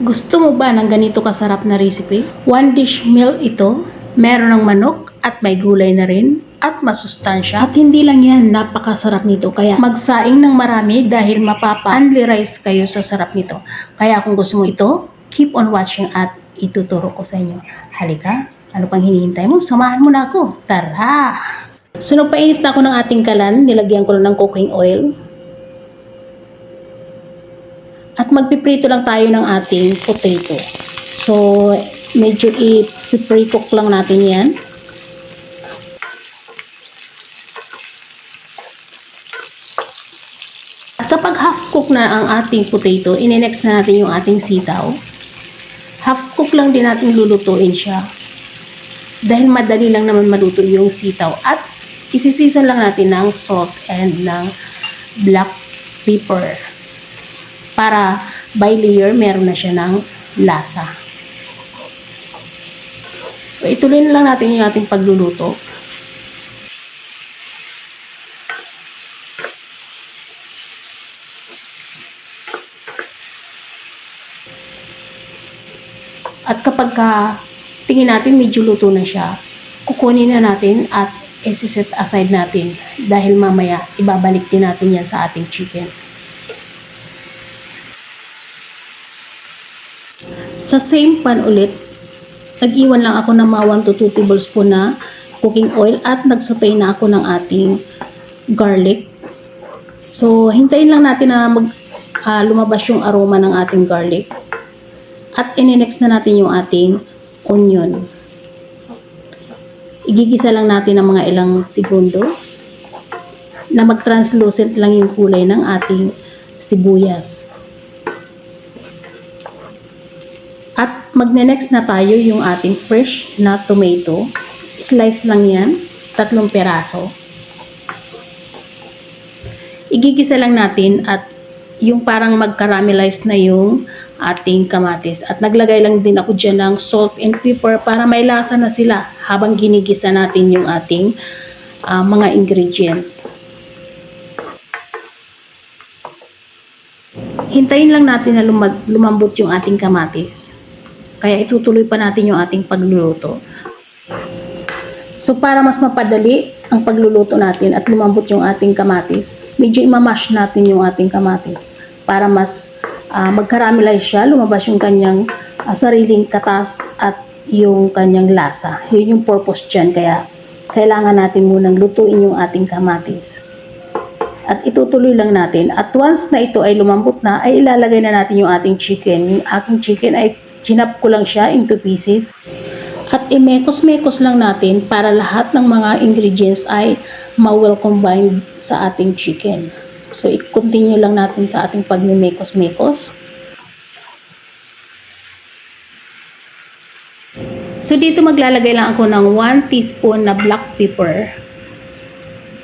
Gusto mo ba ng ganito kasarap na recipe? One dish meal ito, meron ng manok at may gulay na rin at masustansya. At hindi lang yan, napakasarap nito. Kaya magsaing ng marami dahil mapapa-unli-rice kayo sa sarap nito. Kaya kung gusto mo ito, keep on watching at ituturo ko sa inyo. Halika, ano pang hinihintay mo? Samahan mo na ako. Tara! So nagpainit na ako ng ating kalan, nilagyan ko lang ng cooking oil. At magpiprito lang tayo ng ating potato. So, medyo i-pre-cook lang natin yan. At kapag half-cook na ang ating potato, ine-next na natin yung ating sitaw. Half-cook lang din natin lulutuin siya. Dahil madali lang naman maluto yung sitaw. At isi-season lang natin ng salt and ng black pepper. Para by layer, meron na siya ng lasa. So, ituloy na lang natin yung ating pagluluto. At kapag tingin natin medyo luto na siya, kukunin na natin at isi-set aside natin. Dahil mamaya, ibabalik din natin yan sa ating chicken. Sa same pan ulit, nag-iwan lang ako ng mga 1 to 2 tablespoon na cooking oil at nag-saute na ako ng ating garlic. So, hintayin lang natin na lumabas yung aroma ng ating garlic. At ine-next na natin yung ating onion. Igigisa lang natin ng mga ilang segundo na mag-translucent lang yung kulay ng ating sibuyas. At magne-next na tayo yung ating fresh na tomato. Slice lang yan, 3 peraso. Igigisa lang natin at yung parang mag-caramelize na yung ating kamatis. At naglagay lang din ako dyan ng salt and pepper para may lasa na sila habang ginigisa natin yung ating mga ingredients. Hintayin lang natin na lumambot yung ating kamatis. Kaya itutuloy pa natin yung ating pagluluto. So para mas mapadali ang pagluluto natin at lumambot yung ating kamatis, medyo imamash natin yung ating kamatis para mas mag-caramelize siya, lumabas yung kanyang sariling katas at yung kanyang lasa. Yun yung purpose dyan, kaya kailangan natin munang lutuin yung ating kamatis. At itutuloy lang natin. At once na ito ay lumambot na, ay ilalagay na natin yung ating chicken. Yung aking chicken ay chinap ko lang siya into pieces. At imekos-mekos lang natin para lahat ng mga ingredients ay ma-well combined sa ating chicken. So, i-continue lang natin sa ating pagmimekos-mekos. So, dito maglalagay lang ako ng 1 teaspoon na black pepper.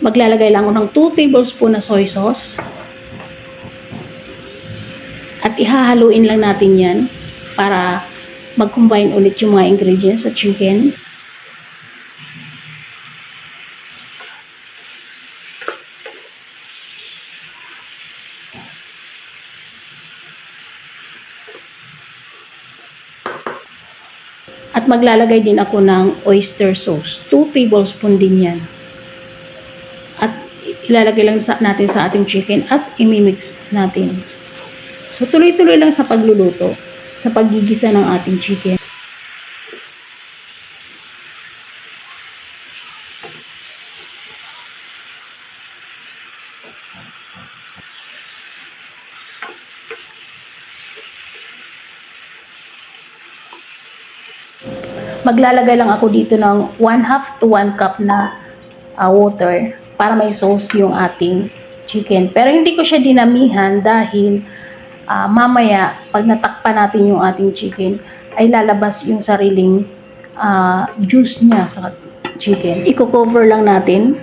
Maglalagay lang ako ng 2 tablespoon na soy sauce. At ihahaluin lang natin yan para mag-combine ulit yung mga ingredients sa chicken. At maglalagay din ako ng oyster sauce. 2 tablespoon din yan. At ilalagay lang natin sa ating chicken at imimix natin. So tuloy-tuloy lang sa pagluluto, sa paggigisa ng ating chicken. Maglalagay lang ako dito ng 1/2 to 1 cup na water para may sauce yung ating chicken. Pero hindi ko siya dinamihan dahil mamaya pag natakpan natin yung ating chicken ay lalabas yung sariling juice niya sa chicken. Iko-cover lang natin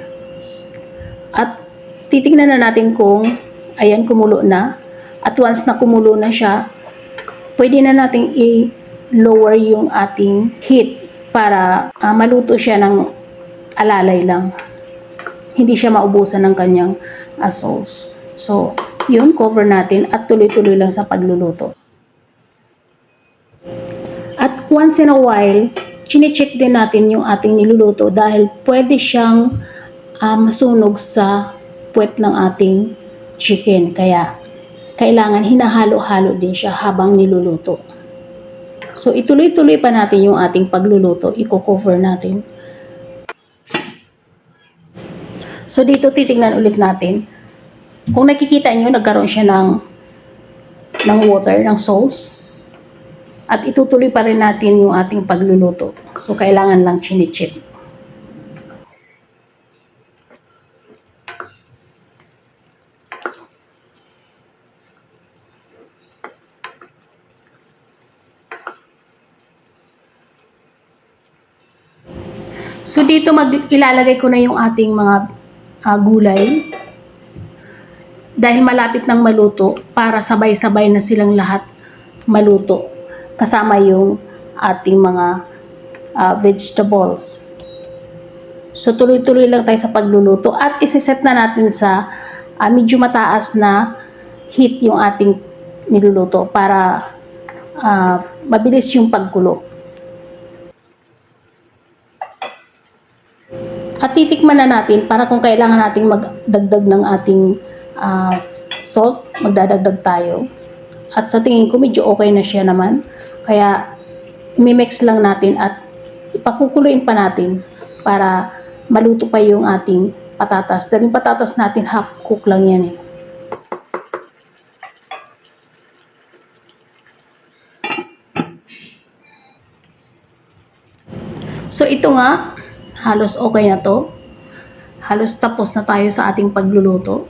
at titingnan na natin kung ayan kumulo na. At once na kumulo na siya, pwede na nating lower yung ating heat para maluto siya ng alalay lang. Hindi siya maubusan ng kanyang sauce. So, yun, cover natin at tuloy-tuloy lang sa pagluluto. once in a while, chine-check din natin yung ating niluluto dahil pwede siyang masunog sa puwet ng ating chicken. Kaya, kailangan hinahalo-halo din siya habang niluluto. So, ituloy-tuloy pa natin yung ating pagluluto. I-cover natin. So, dito titingnan ulit natin. Kung nakikita nyo, nagkaroon siya ng water, ng sauce. At itutuloy pa rin natin yung ating pagluluto. So, kailangan lang chine-check. So, dito ilalagay ko na yung ating mga gulay. Dahil malapit nang maluto, para sabay-sabay na silang lahat maluto. Kasama yung ating mga vegetables. So, tuloy-tuloy lang tayo sa pagluluto. At isiset na natin sa medyo mataas na heat yung ating niluluto para mabilis yung pagkulo. At titikman na natin para kung kailangan nating magdagdag ng ating salt, magdadagdag tayo. At sa tingin ko, medyo okay na siya naman. Kaya, imimix lang natin at ipakukuluin pa natin para maluto pa yung ating patatas. Dahil yung patatas natin, half cook lang yan eh. So, ito nga, halos okay na to. Halos tapos na tayo sa ating pagluluto.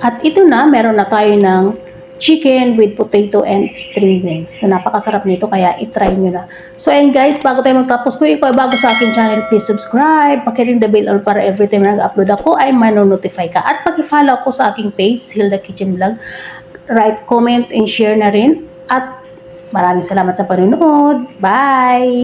At ito na, meron na tayo ng chicken with potato and string beans. So, napakasarap nito, kaya itry nyo na. So, and guys, bago tayo magtapos, kung ikaw ay bago sa aking channel, please subscribe, pakiring the bell all para every time na nag-upload ako ay manonotify ka. At pakifollow ko sa aking page, Hilda Kitchen Vlog. Write, comment, and share na rin. At maraming salamat sa panonood. Bye!